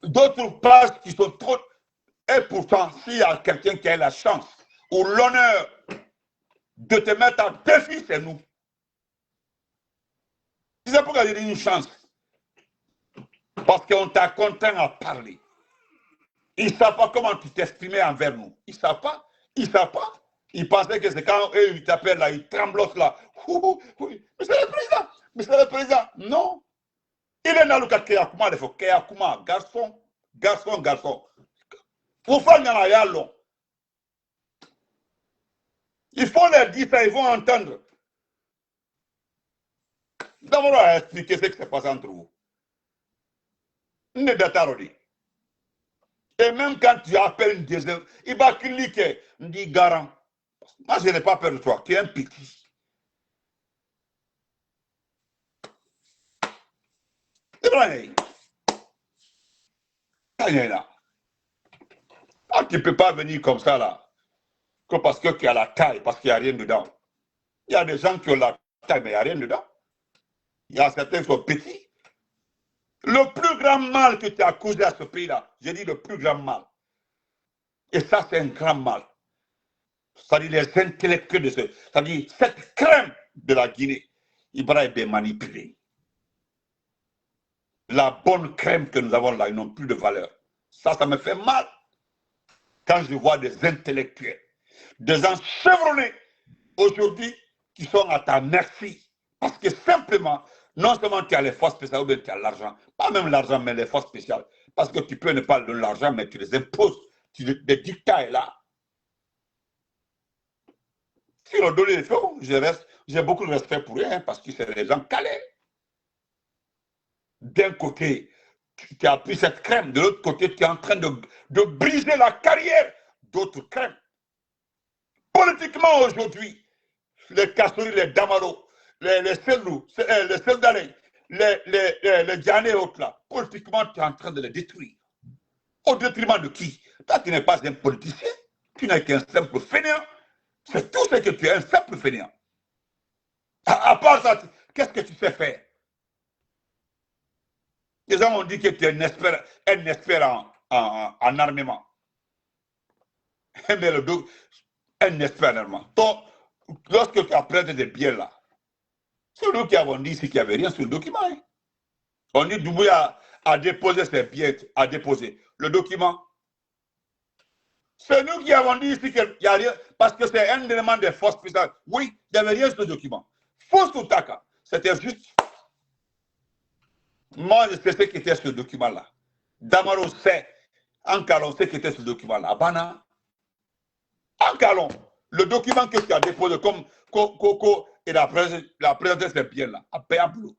d'autres pensent qu'ils sont trop. Et pourtant, s'il y a quelqu'un qui a la chance ou l'honneur de te mettre en défi, c'est nous. C'est pourquoi j'ai dit une chance. Parce qu'on t'a contraint à parler. Ils ne savent pas comment tu t'exprimais envers nous. Ils ne savent pas. Ils ne savent pas. Ils pensaient que c'est quand eux, ils t'appellent là, ils tremblotent là. Mais c'est le président. Mais c'est le président. Non. Il est dans le cas de Keyakuma, il faut Keyakuma, garçon, garçon, garçon. Pour faire un long. Il faut leur dire ça, ils vont entendre. D'abord, à expliquer ce qui se passe entre vous. Et même quand tu appelles une deuxième, il va cliquer, il dit garant. Moi, je n'ai pas peur de toi, tu es un petit. C'est vrai. Ah, tu ne peux pas venir comme ça là, que parce que tu as la taille, parce qu'il n'y a rien dedans. Il y a des gens qui ont la taille, mais il n'y a rien dedans. Il y a certains qui sont petits. Le plus grand mal que tu as causé à ce pays-là, j'ai dit le plus grand mal. Et ça, c'est un grand mal. C'est-à-dire les intellectuels de ce. C'est-à-dire cette crème de la Guinée, il va être manipulé. La bonne crème que nous avons là, ils n'ont plus de valeur. Ça me fait mal. Quand je vois des intellectuels, des gens chevronnés, aujourd'hui, qui sont à ta merci. Parce que simplement, non seulement tu as les forces spéciales, ou bien tu as l'argent, pas même l'argent, mais les forces spéciales. Parce que tu peux ne pas donner l'argent, mais tu les imposes. Les dictats est là. Si on donne les fonds, j'ai beaucoup de respect pour eux, hein, parce que c'est des gens calés. D'un côté, tu as pris cette crème, de l'autre côté, tu es en train de briser la carrière d'autres crèmes. Politiquement, aujourd'hui, les Kassouri, les Damaro, les Selrou, les Seldalé, les Djané et autres là, politiquement, tu es en train de les détruire. Au détriment de qui? Toi, tu n'es pas un politicien, tu n'es qu'un simple fainéant. C'est tout ce que tu es, un simple fainéant. À part ça, qu'est-ce que tu sais faire? Les gens ont dit que tu es un expert en armement. Mais un expert en armement. Donc, lorsque tu apprends des biens là, c'est nous qui avons dit ici qu'il n'y avait rien sur le document. Hein. On dit Doumbouya a déposé ses biens, a déposé le document. C'est nous qui avons dit ici qu'il n'y a rien, parce que c'est un élément des forces spéciales. Oui, il n'y avait rien sur le document. Faux Soutaka, c'était juste. Moi, je sais ce qui était sur le document-là. Damaro sait, Ankalon sait ce qui était sur le document-là. Abana, Ankalon, le document que tu as déposé comme Coco et la présenté ces biens-là, à Péablou.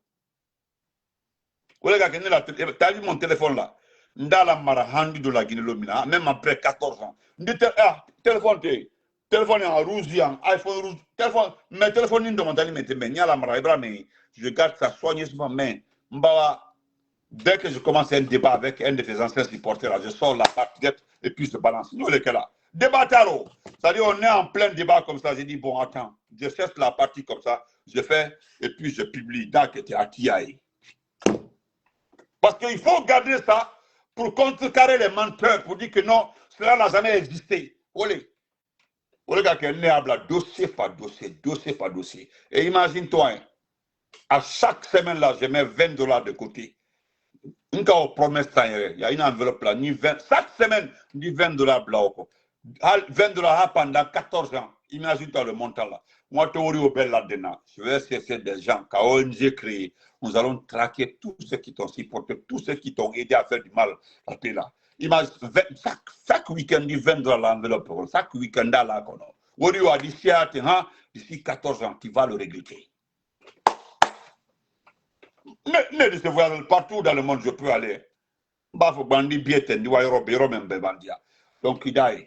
Tu as vu mon téléphone là? Ndala Marahandi de la Guinée-Lomina, même après 14 ans. Téléphone en rouge, en iPhone rouge, téléphone, mais téléphone in demandali mais la Marahibra, mais je garde ça soigneusement, mais Mbawa, dès que je commence un débat avec un de tes anciens supporters, je sors la partie et puis je balance. Nous, les là. Débat tarot. C'est-à-dire, on est en plein débat comme ça. J'ai dit, bon, attends, je cherche la partie comme ça, je fais, et puis je publie. Dans que tu es à Tiaï. Parce qu'il faut garder ça pour contrecarrer les menteurs, pour dire que non, cela n'a jamais existé. Olé. Olé, dossier par dossier, dossier par dossier. Et imagine-toi, hein, à chaque semaine là, je mets $20 de côté. Une cas on promet ça, il y a une enveloppe là, chaque semaine, on dit $20 là. $20 pendant 14 ans. Imagine-toi le montant là. Moi, je vais chercher des gens qu'a ONG créé. Nous allons traquer tous ceux qui t'ont supporté, tous ceux qui t'ont aidé à faire du mal à pays là. Imagine, chaque week-end, dit $20 l'enveloppe. Chaque week-end là, d'ici 14 ans, tu vas le regretter. Ne de se voir partout dans le monde, je peux aller. Donc, il a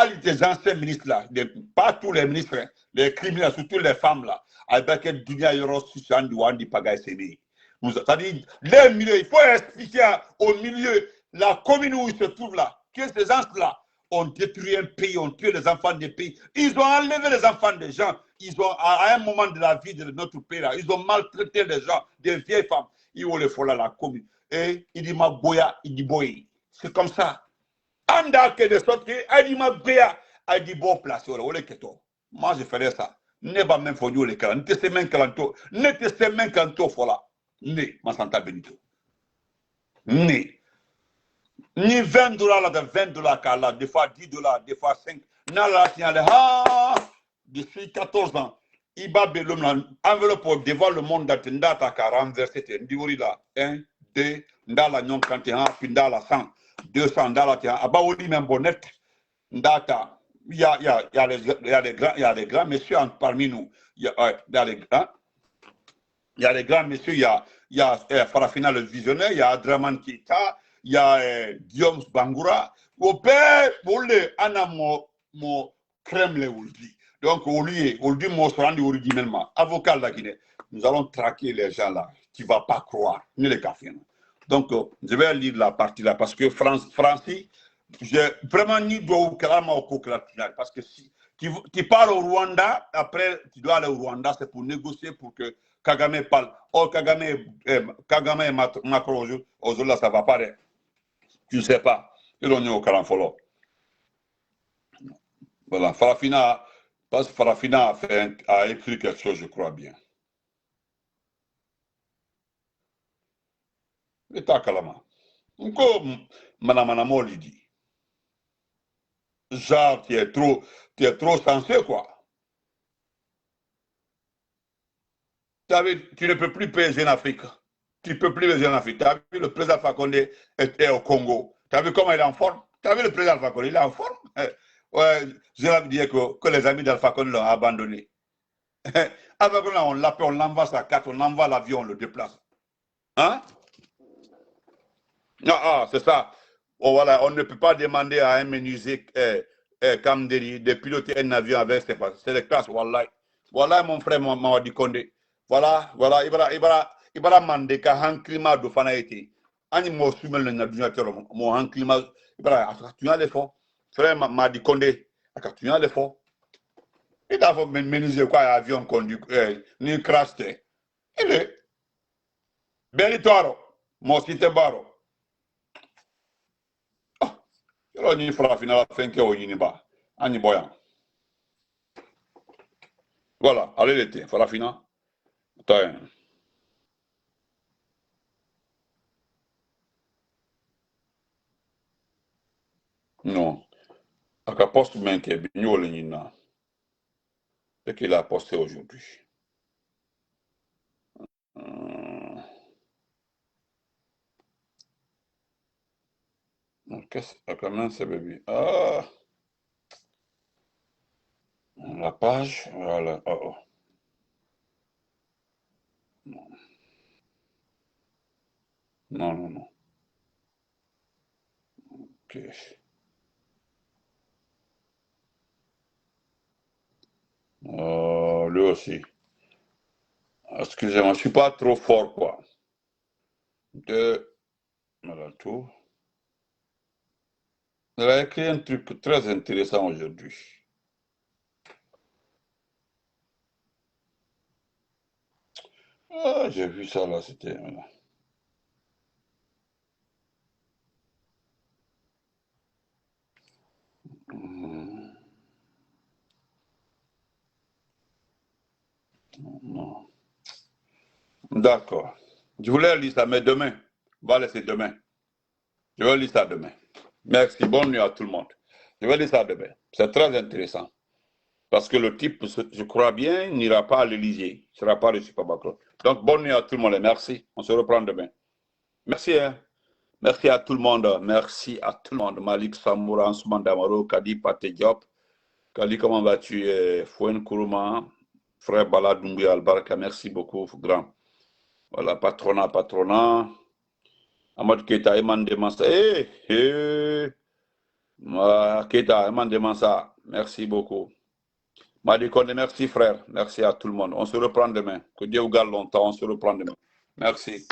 des anciens ministres là, pas tous les ministres, hein, les criminels, surtout les femmes là, avec Dunia Yoro Susandiwandi Pagay Séné. C'est-à-dire, les milieux, il faut expliquer au milieu, la commune où ils se trouvent là, que ces gens là ont détruit un pays, ont tué les enfants des pays. Ils ont enlevé les enfants des gens. ils ont, à un moment de la vie de notre pays, là, ils ont maltraité les gens, des vieilles femmes. Ils ont les folles à la commune. Et il dit, ma boya, il dit, boy. C'est comme ça. Anda que de sorte que, il dit, ma boya, il dit, bon place, moi, je ferais ça. Ne pas même faire les calants. Ne te sais même calanto. Ne te sais même calanto, fola. Ne, ma santa benito. Ne. Ni $20 là, de $20 qu'à là, des fois $10, des fois 5. Nala, tiens, depuis 14 ans, il va belum enveloppe pour devoir le monde d'attendre à renverser. Ndiwori là, 1, 2, ndala nyon 31, puis ndala 100, 200, ndala tiens, abaouli même bonnette, ndata. Il y a les grands messieurs parmi nous. Il y a les grands messieurs, il y a Farafina le visionnaire, il y a Adraman Keita, il y a Guillaume Bangoura. Au père, pour les anamo crème les ouldi. Donc, au lieu, mon sorandi ouldi même, avocat de la Guinée, nous allons traquer les gens là. Tu ne vas pas croire, ni les cafés. Donc, je vais lire la partie là parce que Francis, j'ai vraiment ni doigt clairement au coquelin. Parce que si tu parles au Rwanda, après tu dois aller au Rwanda, c'est pour négocier pour que Kagame parle. Oh, Kagame et Macron aujourd'hui, là, ça va pas. Tu ne sais pas. Ils ont mis au Calanfolo. Voilà, Farafina, parce que Farafina a écrit quelque chose, je crois bien. État Kalama. Comme Manamanamo lui dit. Genre, tu es trop sensé, quoi. Tu ne peux plus payer en Afrique. Tu ne peux plus payer en Afrique. Tu as vu le président Fakonde était au Congo. Tu as vu comment il est en forme. Tu as vu le président Fakonde, il est en forme. Ouais, je vais dire que les amis d'Alpha Condé l'ont abandonné. Alpha Condé, on l'appelle, on l'envoie sa carte, on envoie l'avion, on le déplace. Hein? Ah, c'est ça. Oh, voilà, on ne peut pas demander à un menuisier comme de piloter un avion avec c'est des classes. Voilà, mon frère Mamadi Condé. Voilà, Ibra Mandeka, un climat de fanaïté. Ani mo sumel na dunya tero mo un climat Ibra tu as l'effort. Frère Mamadi Condé, tu as l'effort. Il a fait menuisier quoi avion conduit ni crashé. Il est Benitoro, mon site baro. Alors, ni Farafina la fin que au Yiniba. Ani boyan. Voilà, allez l'été, Farafina. Attends. Non. Aka poste menke binyo le nina. C'est qu'il a posté aujourd'hui. Qu'est-ce que c'est, bébé? Ah! La page, voilà. Oh. Non. Non. Ok. Lui aussi. Excusez-moi, je ne suis pas trop fort, quoi. Voilà tout. Elle a écrit un truc très intéressant aujourd'hui. Ah, j'ai vu ça là, c'était. Voilà. Non. D'accord. Je voulais lire ça, mais demain. On va laisser demain. Je vais lire ça demain. Merci. Bonne nuit à tout le monde. Je vais lire ça demain. C'est très intéressant. Parce que le type, je crois bien, n'ira pas à l'Élysée. Il ne sera pas reçu par Macron. Donc, bonne nuit à tout le monde et merci. On se reprend demain. Merci. Hein? Merci à tout le monde. Merci à tout le monde. Malik Samoura, Ansuman Damaro, Kadi Pate Diop. Kadi, comment vas-tu? Fouen Kourouma, frère Bala Doumbouya Albaraka. Merci beaucoup, grand. Voilà, patronat. Ahmad Keita, Eman Demansa. Keita, Eman Demansa. Merci beaucoup. Madi Konde, merci frère. Merci à tout le monde. On se reprend demain. Que Dieu vous garde longtemps. On se reprend demain. Merci.